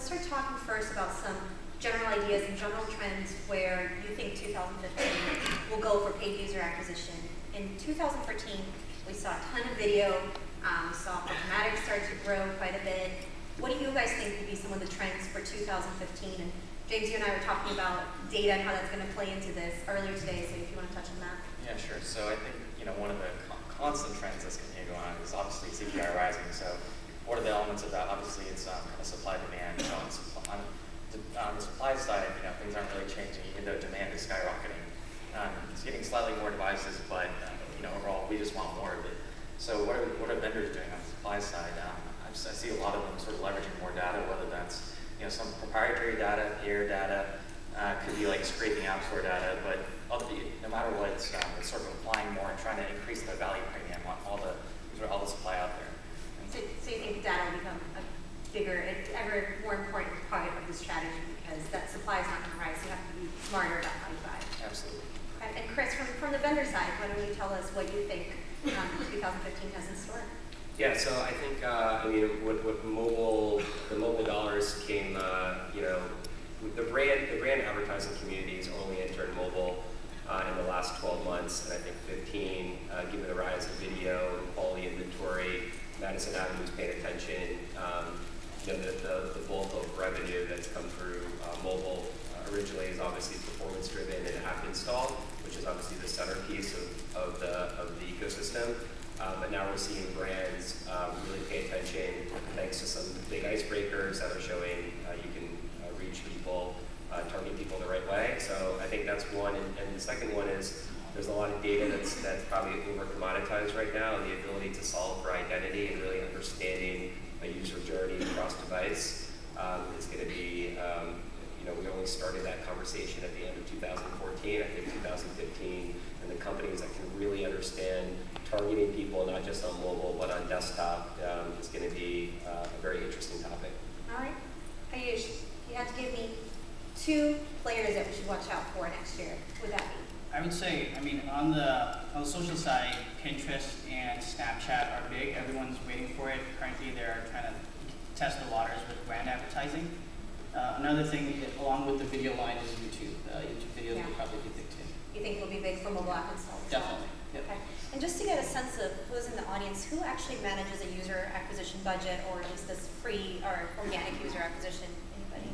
start talking first about some general ideas and general trends where you think 2015 will go for paid user acquisition. In 2014, we saw a ton of video. We saw programmatic start to grow quite a bit. What do you guys think will be some of the trends for 2015? And James, you and I were talking about data and how that's going to play into this earlier today, so if you want to touch on that. Yeah, sure. So I think one of the constant trends that's continuing to go on is obviously CPI rising. So what are the elements of that? Obviously, it's kind of supply-demand. So on the supply side, things aren't really changing, even though demand is skyrocketing. It's getting slightly more devices, but overall, we just want more of it. So what are vendors doing on the supply side? I see a lot of them sort of leveraging more data, whether that's some proprietary data, peer data, could be like scraping app store data, but no matter what, it's sort of applying more and trying to increase the value premium on all the supply out there. So you think data will become a bigger, ever more important part of the strategy because that supply is not going to rise, so you have to be smarter about how you buy. Absolutely. Okay. And Chris, from the vendor side, why don't you tell us what you think 2015 has in store? Yeah, so I think what the mobile dollars came, the brand advertising community has only entered mobile in the last 12 months, and I think 15, given the rise of video and quality inventory, Madison Avenue's paying attention. The bulk of revenue that's come through mobile originally is obviously performance driven and app install, which is obviously the centerpiece of the ecosystem. But now we're seeing brands really pay attention thanks to some big icebreakers that are showing you can reach people, target people the right way. So I think that's one. And the second one is there's a lot of data that's probably over commoditized right now, and the ability to solve for identity and really understanding a user journey across device is going to be, we only started that conversation at the end of 2014. I think 2015, and the companies that can really understand targeting people not just on mobile but on desktop is going to be a very interesting topic. All right. Ayush, you have to give me 2 players that we should watch out for next year. What would that be? I would say, on the social side, Pinterest and Snapchat are big. Everyone's waiting for it. Currently, they're trying to test the waters with brand advertising. Another thing, along with the video line, is YouTube. YouTube videos will probably be big too. You think will be big for mobile app installs? Definitely. Yep. Okay. And just to get a sense of who's in the audience, who actually manages a user acquisition budget, or at least this free or organic user acquisition? Anybody?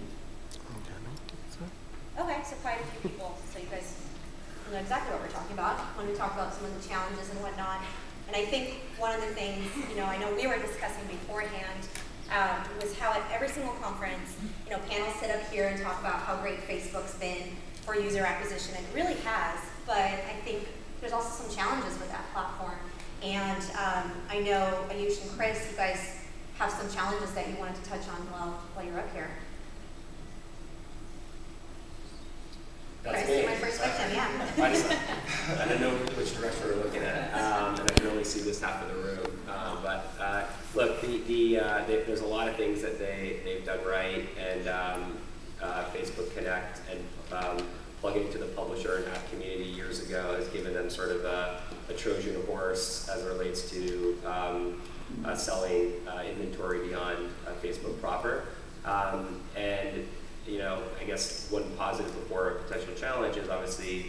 Okay, so quite a few people. So you guys know exactly what we're talking about when we talk about some of the challenges and whatnot. And I think one of the things, I know we were discussing beforehand, was how at every single conference, panels sit up here and talk about how great Facebook's been for user acquisition, and it really has. But I think there's also some challenges with that platform. And I know Ayush and Chris, you guys have some challenges that you wanted to touch on while you're up here. That's Chris, me. my first question, yeah. I don't know which direction we're looking at, and I can only see this half of the room. Look, there's a lot of things that they've done right, and Facebook Connect and plugging to the publisher and app community years ago has given them sort of a Trojan horse as it relates to selling inventory beyond Facebook proper. I guess one positive before a potential challenge is obviously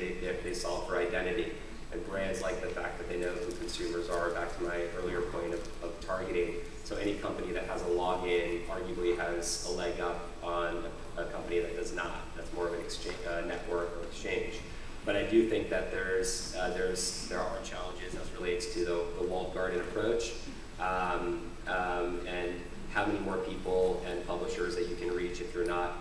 they solve for identity. And brands like the fact that they know who consumers are, back to my earlier point of targeting. So any company that has a login arguably has a leg up on a company that does not. That's more of an exchange, network or exchange. But I do think that there are challenges as relates to the walled garden approach. And how many more people and publishers that you can reach if you're not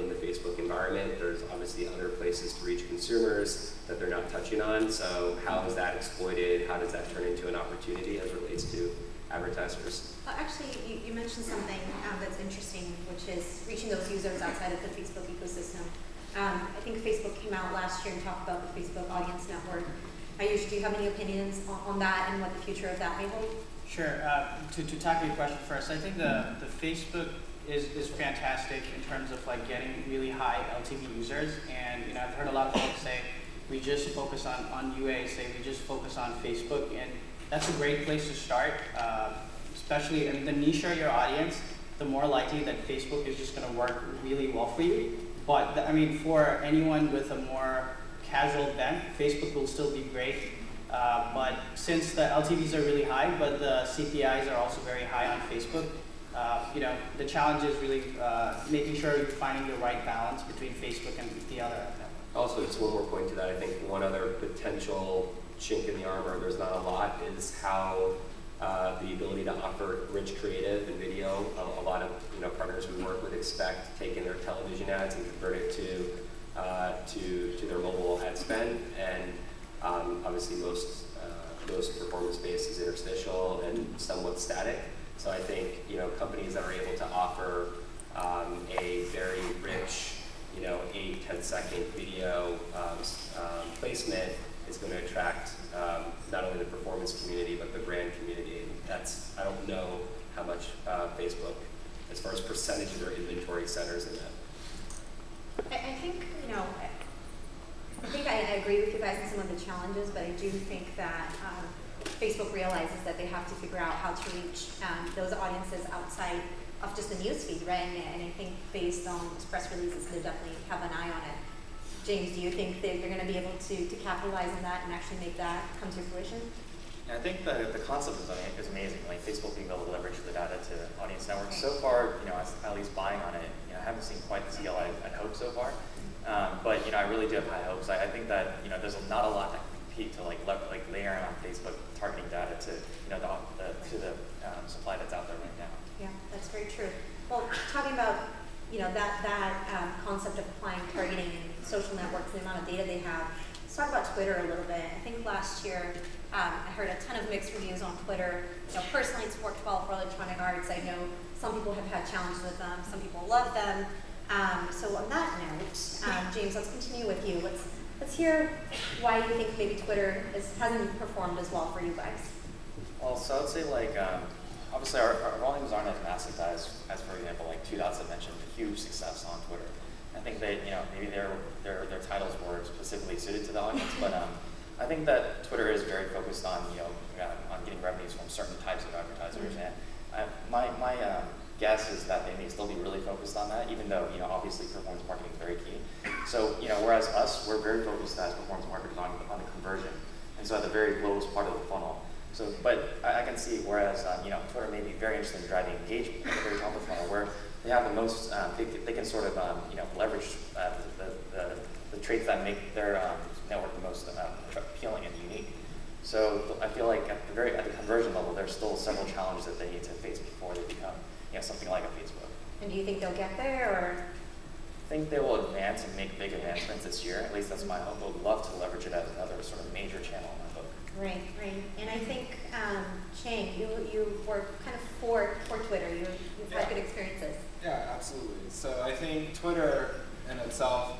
in the Facebook environment. There's obviously other places to reach consumers that they're not touching on. So how is that exploited? How does that turn into an opportunity as it relates to advertisers? Actually, you mentioned something that's interesting, which is reaching those users outside of the Facebook ecosystem. I think Facebook came out last year and talked about the Facebook Audience Network. Ayush, do you have any opinions on that and what the future of that may hold? Sure. To tackle your question first, I think the Facebook is fantastic in terms of getting really high LTV users. And I've heard a lot of folks say we just focus on UA, say we just focus on Facebook, and that's a great place to start. Especially the nicher your audience, the more likely that Facebook is just going to work really well for you. But I mean, for anyone with a more casual bent, Facebook will still be great. But since the LTVs are really high, but the CPIs are also very high on Facebook, you know, the challenge is really making sure you're finding the right balance between Facebook and the other app network. Also, just one more point to that. I think one other potential chink in the armor, there's not a lot, is how the ability to offer rich creative and video. A lot of partners we work with expect taking their television ads and convert it to their mobile ad spend, and obviously most performance-based is interstitial and somewhat static. So I think companies that are able to offer a very rich 8-10 second video placement is going to attract not only the performance community but the brand community. I don't know how much Facebook, as far as percentages or inventory centers in that. I think I agree with you guys on some of the challenges, but I do think that Facebook realizes that they have to figure out how to reach those audiences outside of just the newsfeed, right? And I think based on those press releases, they definitely have an eye on it. James, do you think they're going to be able to capitalize on that and actually make that come to fruition? Yeah, I think the concept is amazing. Like Facebook being able to leverage the data to audience networks. So far, at least buying on it, I haven't seen quite the scale I'd hoped so far. But I really do have high hopes. I think that there's not a lot that can compete to like layering on Facebook targeting data to the supply that's out there right now. Yeah, that's very true. Well, talking about that concept of applying targeting in social networks, the amount of data they have. Let's talk about Twitter a little bit. I think last year I heard a ton of mixed reviews on Twitter. Personally, it's worked well for electronic arts. I know some people have had challenges with them. Some people love them. So on that note, James, let's continue with you. Let's hear why you think maybe Twitter hasn't performed as well for you guys. Well, so I would say obviously our volumes aren't as massive as for example, like Two Dots that mentioned a huge success on Twitter. I think they, maybe their titles were specifically suited to the audience, but I think that Twitter is very focused on on getting revenues from certain types of advertisers, and my guess is that they may still be really focused on that, even though obviously performance marketing is very key. So whereas us, we're very focused as performance marketers on the conversion, and so at the very lowest part of the funnel. So, but I can see whereas Twitter may be very interested in driving engagement at the very top of the funnel, where they have the most, they can sort of leverage the traits that make their network the most appealing and unique. So I feel like at the conversion level, there's still several challenges that they need to face before they become something like a Facebook. And do you think they'll get there, or? I think they will advance and make big advancements this year. At least that's my hope. I would love to leverage it as another sort of major channel in my book. Right. And I think, Chang, you were kind of for Twitter. You've had good experiences. Yeah, absolutely. So I think Twitter in itself,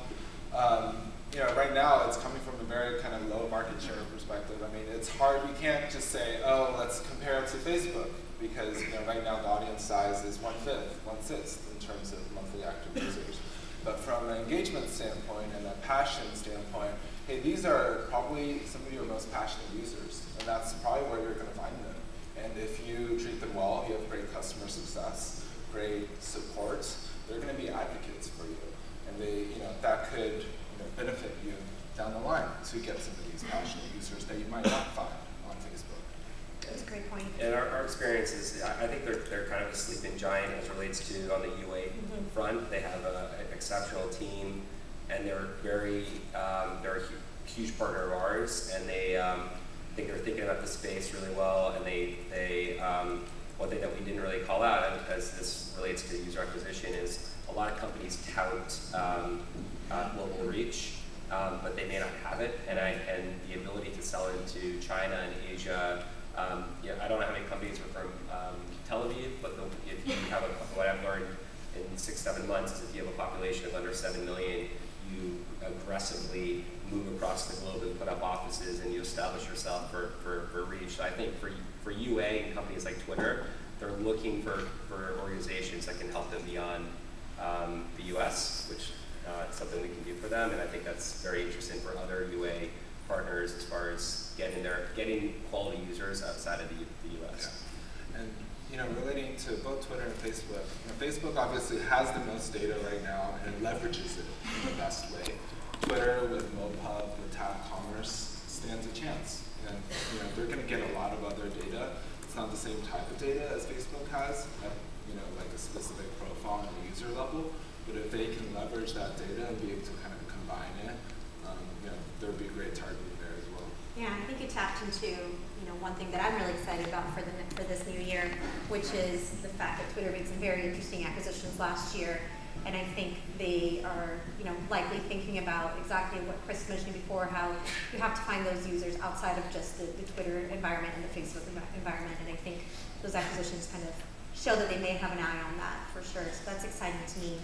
right now it's coming from a very kind of low market share perspective. I mean, it's hard. You can't just say, oh, let's compare it to Facebook, because right now the audience size is 1/5, 1/6 in terms of monthly active users. But from an engagement standpoint and a passion standpoint, hey, these are probably some of your most passionate users, and that's probably where you're going to find them. And if you treat them well, you have great customer success, great support, they're going to be advocates for you, and that could benefit you down the line to get some of these passionate users that you might not find on Facebook. That's a great point. And our experience is, I think they're kind of a sleeping giant as relates to on the UA front. They have an exceptional team, and they're they're a huge partner of ours, and they think they're thinking about the space really well. And they one thing that we didn't really call out, as this relates to user acquisition, is a lot of companies tout global reach, but they may not have it, and the ability to sell into China and Asia. I don't know how many companies are from Tel Aviv, but if you have what I've learned in 6-7 months is if you have a population of under 7 million, you aggressively move across the globe and put up offices, and you establish yourself for reach. So I think for UA and companies like Twitter, they're looking for organizations that can help them beyond the US, which is something we can do for them, and I think that's very interesting for other UA partners as far as getting quality users outside of the US. Yeah. And relating to both Twitter and Facebook. Facebook obviously has the most data right now and it leverages it in the best way. Twitter with MoPub, with Tab Commerce stands a chance. And they're going to get a lot of other data. It's not the same type of data as Facebook has at like a specific profile and a user level. But if they can leverage that data and be able to kind of combine it, there would be great targeting there as well. Yeah, I think you tapped into one thing that I'm really excited about for this new year, which is the fact that Twitter made some very interesting acquisitions last year, and I think they are likely thinking about exactly what Chris mentioned before, how you have to find those users outside of just the Twitter environment and the Facebook environment, and I think those acquisitions kind of show that they may have an eye on that for sure. So that's exciting to me.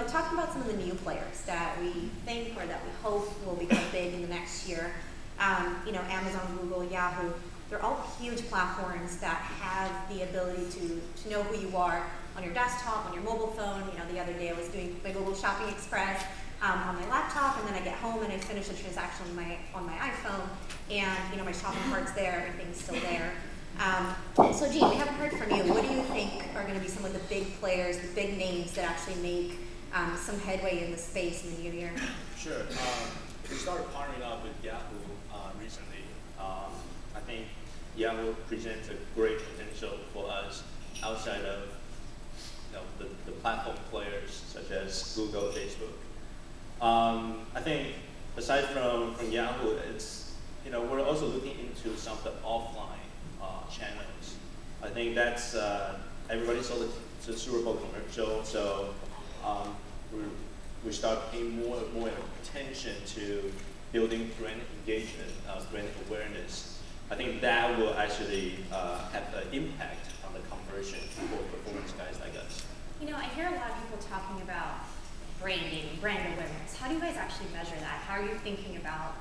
Talking about some of the new players that we think or that we hope will become big in the next year. Amazon, Google, Yahoo, they're all huge platforms that have the ability to know who you are on your desktop, on your mobile phone. The other day I was doing my Google Shopping Express on my laptop, and then I get home and I finish a transaction on my iPhone, and my shopping cart's there, everything's still there. So Gene, we haven't heard from you. What do you think are going to be some of the big players, the big names that actually make some headway in the space in the new year? Sure. We started partnering up with Yahoo recently. I think Yahoo presents a great potential for us outside of the platform players such as Google, Facebook. I think aside from Yahoo, it's we're also looking into some of the offline channels. I think that's everybody saw the Super Bowl commercial, so we start paying more and more attention to building brand engagement, brand awareness. I think that will actually have an impact on the conversion for performance guys like us. I hear a lot of people talking about branding, brand awareness. How do you guys actually measure that? How are you thinking about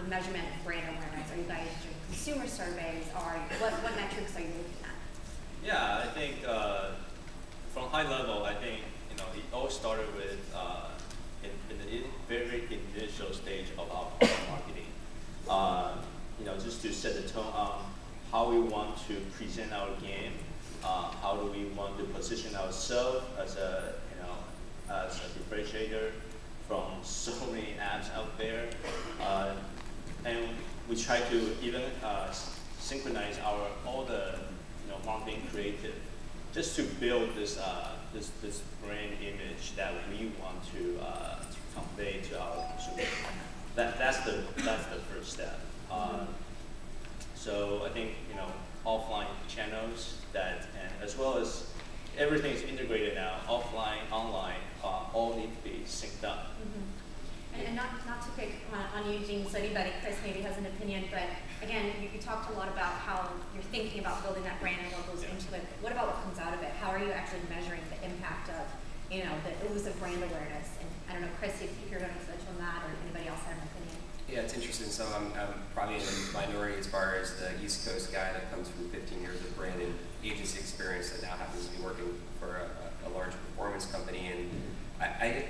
the measurement of brand awareness? Are you guys doing consumer surveys, or what metrics are you looking at? Yeah, I think from high level, I think it all started with in the very initial stage of our marketing. Just to set the tone on how we want to present our game, how do we want to position ourselves as a differentiator from so many apps out there, and we try to even synchronize all the marketing creative, just to build this brand image that we want to convey to our consumers. That's the first step. So I think offline channels and as well as everything is integrated now, offline, online, all need to be synced up. Mm-hmm. And not to pick on you, Gene, so anybody, Chris maybe has an opinion, but again, you talked a lot about how you're thinking about building that brand and what goes into it. What about what comes out of it? How are you actually measuring the impact of the elusive brand awareness? And I don't know, Chris, if you're going to touch on that, or anybody else have an opinion. Yeah, it's interesting. So I'm probably in the minority as far as the East Coast guy that comes from 15 years of brand and agency experience that now happens to be working for a large performance company. And I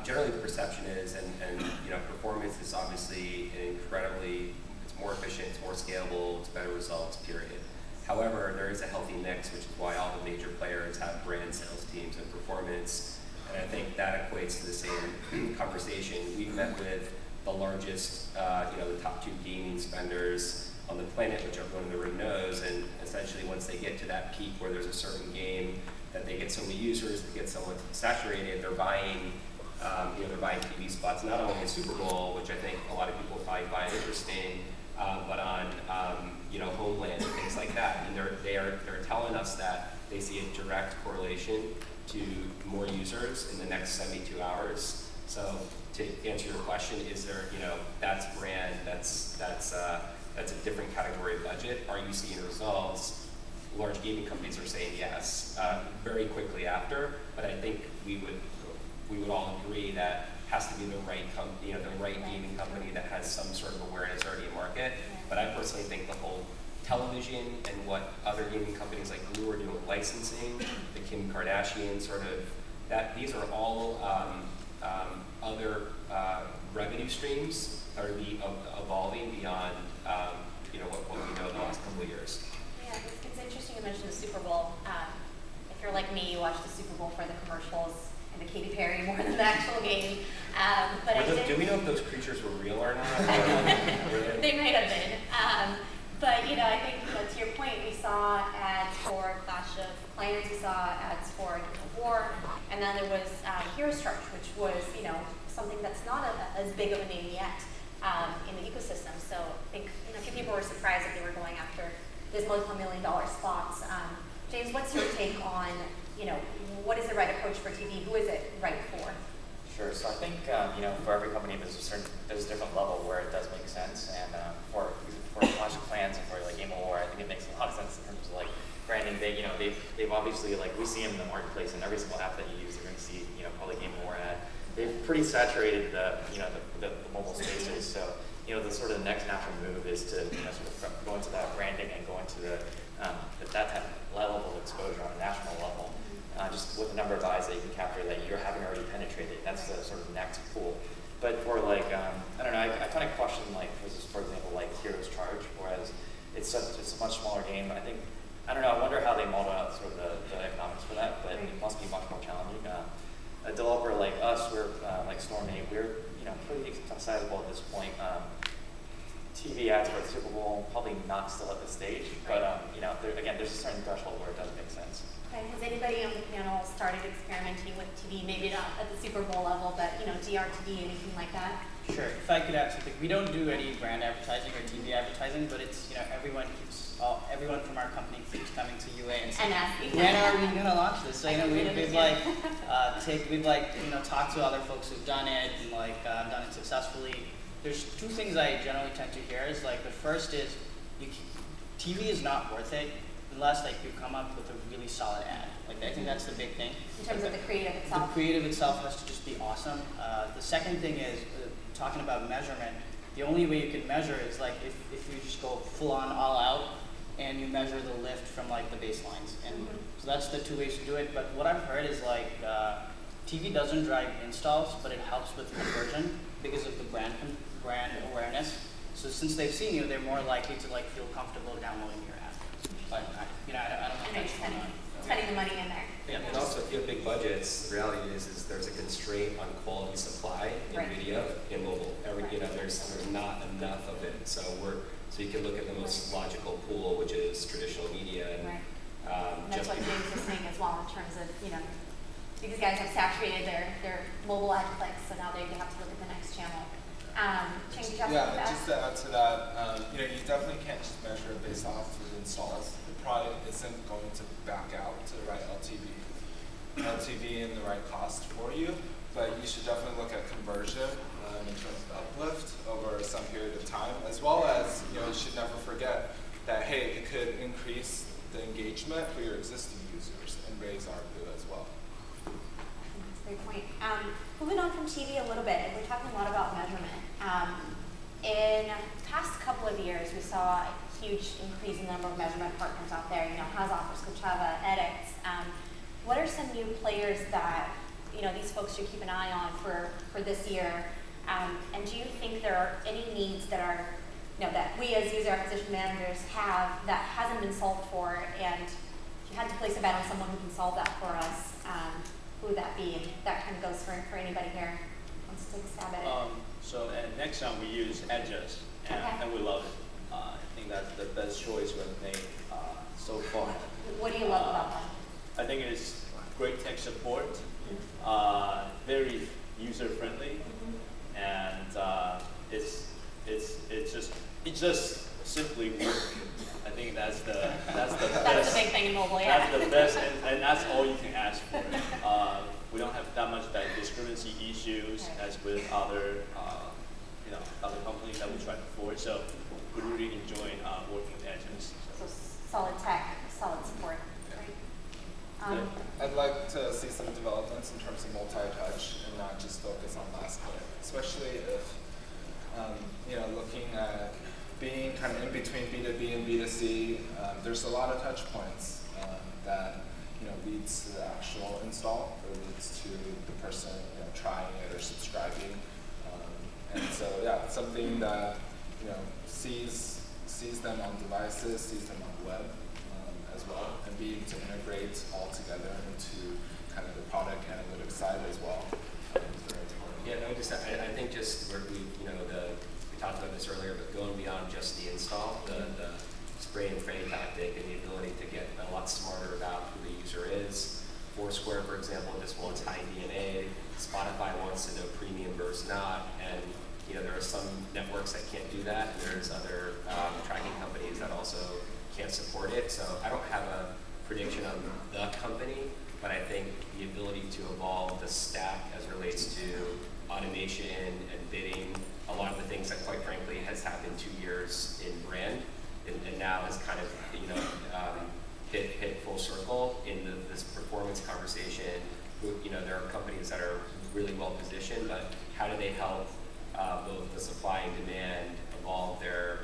generally the perception is, and performance is obviously it's more efficient, it's more scalable, it's better results, period. However, there is a healthy mix, which is why all the major players have brand sales teams and performance. And I think that equates to the same conversation. We've met with the largest, the top 2 gaming spenders on the planet, which everyone in the room knows, and essentially once they get to that peak where there's a certain game that they get so many users, they get somewhat saturated, they're buying, they're buying TV spots, not only in Super Bowl, which I think a lot of people probably find interesting, but on, Homeland and things like that. And they're telling us that they see a direct correlation to more users in the next 72 hours. So to answer your question, is there, that's brand, that's a different category of budget. Are you seeing results? Large gaming companies are saying yes, very quickly after, but I think we would all agree that has to be the right company, the right gaming company that has some sort of awareness already in market. But I personally think the whole television and what other gaming companies like Blue are doing with licensing, the Kim Kardashian sort of, these are all other revenue streams that are evolving beyond what we know the last couple of years. Yeah, it's interesting you mentioned the Super Bowl. like me, you watch the Super Bowl for the commercials and the Katy Perry more than the actual game. Do we know if those creatures were real or not? They might have been. But you know, I think to your point, we saw ads for Clash of Clans, we saw ads for War, and then there was Heroes Charge, which was something that's not as big of a name yet in the ecosystem. So I think a few people were surprised that they were going after these multi-million-dollar spots. James, what's your take on what is the right approach for TV? Who is it right for? Sure. So I think for every company there's a different level where it does make sense, and for Clash of Clans and for like Game of War, I think it makes a lot of sense in terms of like branding. They've obviously, like, we see them in the marketplace, and every single app that you use, you're going to see probably Game of War ad. They've pretty saturated the mobile spaces. So the sort of next natural move is to sort of go into that branding and go into that type of level of exposure on a national level. Just with the number of eyes that you can capture that you haven't already penetrated. That's the sort of next pool. But for like, I don't know, I kind of question like, for example, like Heroes Charge, whereas it's a much smaller game. I don't know, I wonder how they model out sort of the economics for that, but it must be much more challenging. A developer like us, we're like Storm8, we're pretty sizable at this point. TV ads for the Super Bowl, probably not still at this stage, but again, there's a certain threshold where it does make sense. Okay. Has anybody on the panel started experimenting with TV? Maybe not at the Super Bowl level, but DRTV, anything like that? Sure. If I could add something, we don't do any brand advertising or TV advertising, but it's everyone from our company keeps coming to UA and saying, when are we going to launch this? So we've talked to other folks who've done it and done it successfully. There's two things I generally tend to hear. Is like the first is TV is not worth it unless you come up with a really solid ad. I think that's the big thing. In terms of the creative itself? The creative itself has to just be awesome. The second thing is, talking about measurement, the only way you can measure is if you just go full on all out and you measure the lift from the baselines. And so that's the two ways to do it. But what I've heard is TV doesn't drive installs, but it helps with conversion because of the brand awareness. So since they've seen you, they're more likely to feel comfortable downloading your app. But I don't know. Spending the money in there. Yeah, and also if you have big budgets, the reality is there's a constraint on quality supply in video and mobile. There's not enough of it. So you can look at the most logical pool, which is traditional media, and that's what James was saying as well in terms of these guys have saturated their mobile ad clicks, so now they have to look at the next channel. Chang, did you have and just to add to that, you definitely can't just measure it based off of installs. The product isn't going to back out to the right LTV and the right cost for you, but you should definitely look at conversion in terms of uplift over some period of time, as well as you should never forget that it could increase the engagement for your existing users and raise ARPU as well. That's a great point. Moving on from TV a little bit, we're talking a lot about measurement. In the past couple of years, we saw a huge increase in the number of measurement partners out there. Has offers, Coachella, edX. What are some new players that these folks should keep an eye on for this year? And do you think there are any needs that are that we as user acquisition managers have that hasn't been solved for? And if you had to place a bet on someone who can solve that for us, who would that be? And that kind of goes for anybody here who wants to take a stab at it. So at Nexon we use Edges, and we love it. I think that's the best choice we've made so far. What do you love about that? I think it's great tech support, very user friendly, and it just simply works. I think that's the That's best. the big thing in mobile, yeah. That's the best, and that's all you can ask for. We don't have that much discrepancy issues as with other companies that we tried before. So we're really enjoying working with Edges. So solid tech, solid support. Right? I'd like to see some developments in terms of multi-touch and not just focus on last click, especially if looking at being kind of in between B2B and B2C. There's a lot of touch points that leads to the actual install or leads to the person trying it or subscribing. And so something that sees them on devices, sees them on the web as well, and being to integrate all together into kind of the product analytics side as well. Yeah, no, I think just where we talked about this earlier, but going beyond just the install, the spray and pray tactic and the ability to get a lot smarter about who the user is. Foursquare, for example, just wants high DNA. Spotify wants to know premium versus not, and there are some networks that can't do that. There's other tracking companies that also can't support it. So I don't have a prediction on the company, but I think the ability to evolve the stack as it relates to automation and bidding, a lot of the things that quite frankly has happened 2 years in brand, and now has kind of hit full circle in this performance conversation. There are companies that are really well positioned, but how do they help both the supply and demand evolve their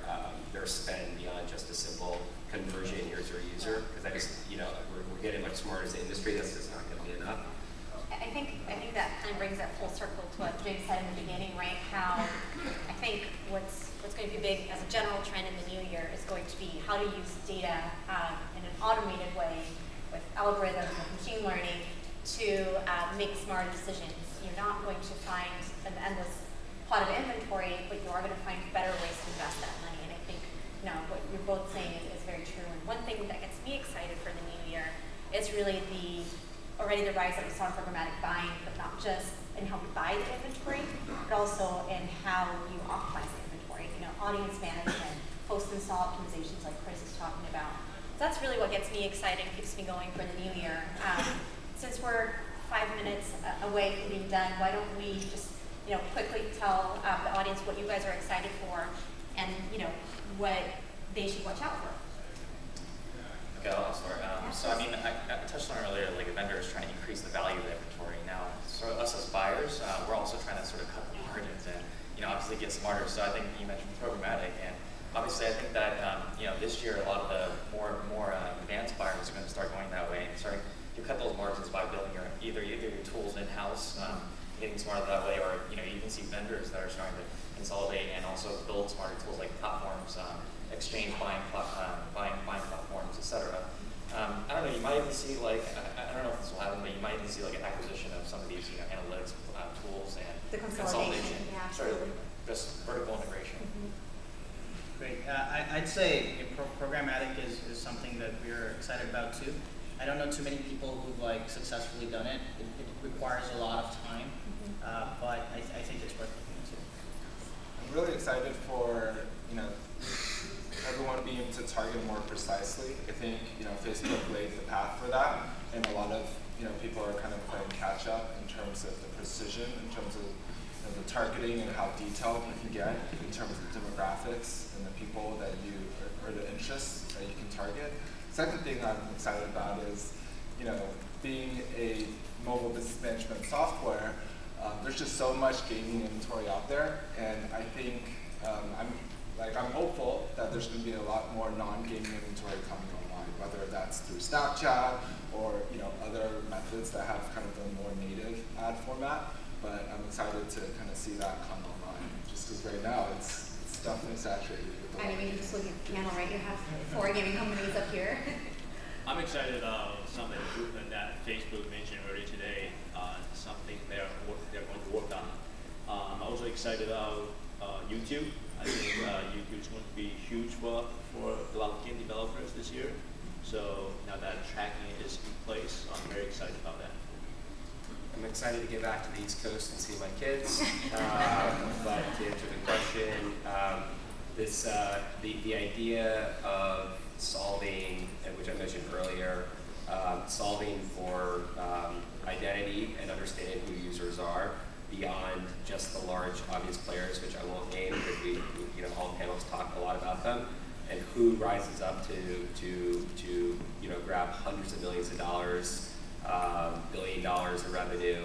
spend beyond just a simple conversion user? Because we're getting much smarter as an industry. That's just not going to be enough. I think that kind of brings that full circle to what James said in the beginning, right? How I think what's going to be big as a general trend in the new year is going to be how to use data in an automated way with algorithms, with machine learning to make smarter decisions. You're not going to find an endless pot of inventory, but you are going to find better ways to invest that money. And I think what you're both saying is very true. And one thing that gets me excited for the new year is really the rise that we saw in programmatic buying, but not just in how we buy the inventory, but also in how you optimize the inventory. Audience management, post-install optimizations like Chris is talking about. So that's really what gets me excited, keeps me going for the new year. Since we're 5 minutes away from being done, why don't we just quickly tell the audience what you guys are excited for and what they should watch out for. Okay, I'll start. So I touched on earlier, like a vendor is trying to increase the value of the inventory. Now, so us as buyers, we're also trying to sort of cut the margins and obviously get smarter. So I think you mentioned programmatic, and obviously I think that this year a lot of the more advanced buyers are going to start going that way and starting to cut those margins by building either your tools in house, getting smarter that way, or you even see vendors that are starting to consolidate and also build smarter tools like platforms, exchange buying platforms, etc. I don't know. You might even see I don't know if this will happen, but you might even see an acquisition of some of these analytics tools and the consolidation. Yeah, sort of just vertical integration. Great. I'd say programmatic is something that we're excited about too. I don't know too many people who've successfully done it. It requires a lot of time, but I think it's worth looking into. I'm really excited for everyone being able to target more precisely. I think Facebook laid the path for that, and a lot of people are kind of playing catch up in terms of the precision, in terms of the targeting and how detailed you can get in terms of demographics and the people that or the interests that you can target. Second thing I'm excited about is being a mobile business management software. There's just so much gaming inventory out there, and I think I'm hopeful that there's going to be a lot more non-gaming inventory coming online, whether that's through Snapchat or other methods that have kind of a more native ad format. But I'm excited to kind of see that come online, just because right now it's definitely saturated. I mean, you just look at the panel, right? You have 4 gaming companies up here. I'm excited about some of the improvement that Facebook mentioned earlier today. Something they're going to work on. I'm also excited about YouTube. I think YouTube is going to be huge for a lot of game developers this year. So now that tracking is in place, I'm very excited about that. I'm excited to get back to the East Coast and see my kids. But to answer the question, the idea of solving, which I mentioned earlier, solving for identity and understanding who users are beyond just the large obvious players, which I won't name because we all panels talk a lot about them, and who rises up to grab hundreds of millions of dollars, $1 billion of revenue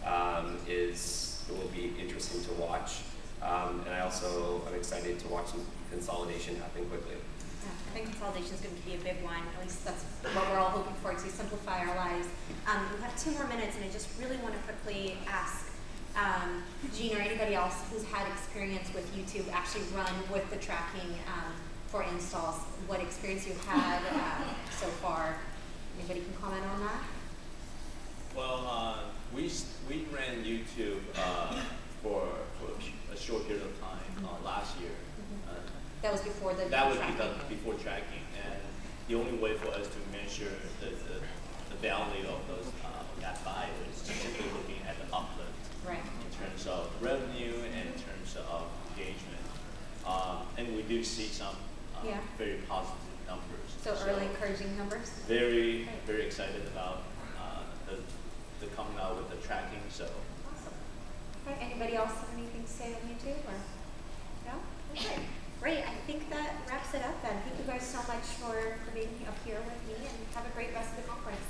will be interesting to watch. And I'm excited to watch some consolidation happen quickly. Yeah, I think consolidation is going to be a big one. At least that's what we're all hoping for, to simplify our lives. We have 2 more minutes, and I just really want to quickly ask Jean or anybody else who's had experience with YouTube actually run with the tracking for installs, what experience you've had so far. Anybody can comment on that? Well, we ran YouTube for a short period of time last year. That was before the That was tracking. before tracking, and the only way for us to measure the value of those that buy is simply looking at the uplift Right. in terms of revenue and in terms of engagement. And we do see some Yeah. very positive numbers. So early encouraging numbers? Very, very excited about the coming out with the tracking. So. Awesome. Okay, anybody else have anything to say on YouTube or? No? Okay. Great. I think that wraps it up then. Thank you guys so much for being up here with me, and have a great rest of the conference.